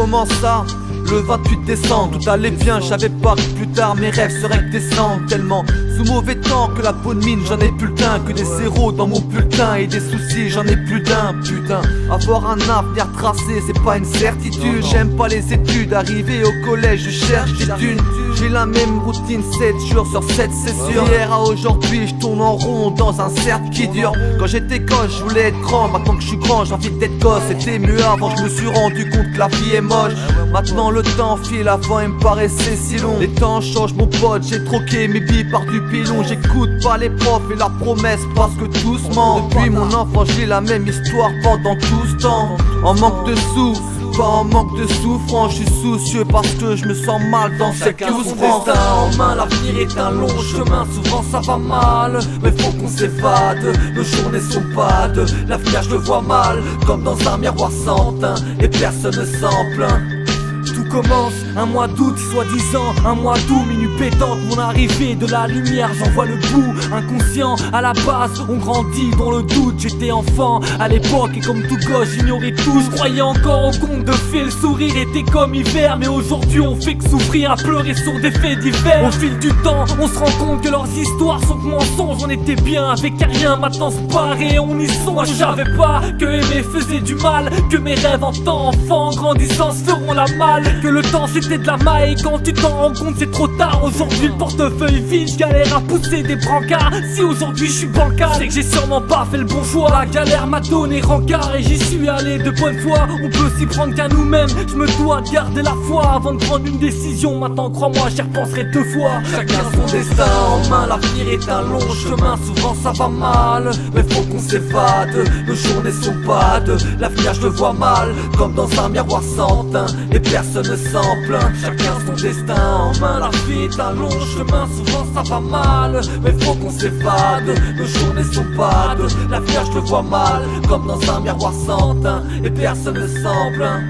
Comment ça? Le 28 décembre, tout allait bien, je savais pas que plus tard mes rêves seraient descendus. Tellement sous mauvais temps que la peau de mine, j'en ai plus le teint. Que des zéros dans mon bulletin et des soucis, j'en ai plus d'un. Putain, avoir un avenir tracé, c'est pas une certitude. J'aime pas les études, arrivé au collège, je cherche des thunes. J'ai la même routine 7 jours sur 7, c'est sûr. D'hier à aujourd'hui, je tourne en rond dans un cercle qui dure. Quand j'étais gosse, je voulais être grand. Maintenant que je suis grand, j'ai envie d'être gosse. C'était mieux avant, je me suis rendu compte que la vie est moche. Maintenant le temps file, avant il me paraissait si long. Les temps changent mon pote, j'ai troqué mes billes par du pilon. J'écoute pas les profs et leurs promesses parce que doucement. Depuis mon enfance, j'ai la même histoire pendant tout ce temps. En manque de sous, pas en manque de souffrance, je suis soucieux parce que je me sens mal dans cette 12 francs. Destin en main, l'avenir est un long chemin, souvent ça va mal, mais faut qu'on s'évade, nos journées sont fades, l'avenir je le vois mal, comme dans un miroir sans teint, et personne ne s'en plaint. Tout commence, un mois d'août, soi-disant, un mois d'août, minuit pétante, mon arrivée de la lumière, j'en vois le bout, inconscient, à la base, on grandit dans le doute, j'étais enfant, à l'époque, et comme tout gosse, j'ignorais tout, je croyais encore au conte de fées, le sourire était comme hiver, mais aujourd'hui on fait que souffrir, à pleurer sur des faits divers. Au fil du temps, on se rend compte que leurs histoires sont que mensonges, on était bien avec rien, maintenant se paraît, on y songe. Moi je savais pas que aimer faisait du mal, que mes rêves en tant enfant, grandissant se feront la malle. Que le temps c'était de la maille, quand tu t'en rends compte c'est trop tard. Aujourd'hui le portefeuille vide, je galère à pousser des brancards. Si aujourd'hui je suis bancard, c'est que j'ai sûrement pas fait le bon choix. La galère m'a donné rencard et j'y suis allé de bonne foi. On peut s'y prendre qu'à nous-mêmes, je me dois de garder la foi avant de prendre une décision. Maintenant crois-moi j'y repenserai 2 fois. Chacun son destin en main, l'avenir est un long chemin, souvent ça va mal, mais faut qu'on s'évade, nos journées sont fades, l'avenir je le vois mal, comme dans un miroir sans teint, et personne ne s'en plaint. Chacun son destin en main, la vie est un long chemin, souvent ça va mal, mais faut qu'on s'évade, nos journées sont fades, l'avenir je le vois mal, comme dans un miroir sans teint, et personne ne s'en plaint.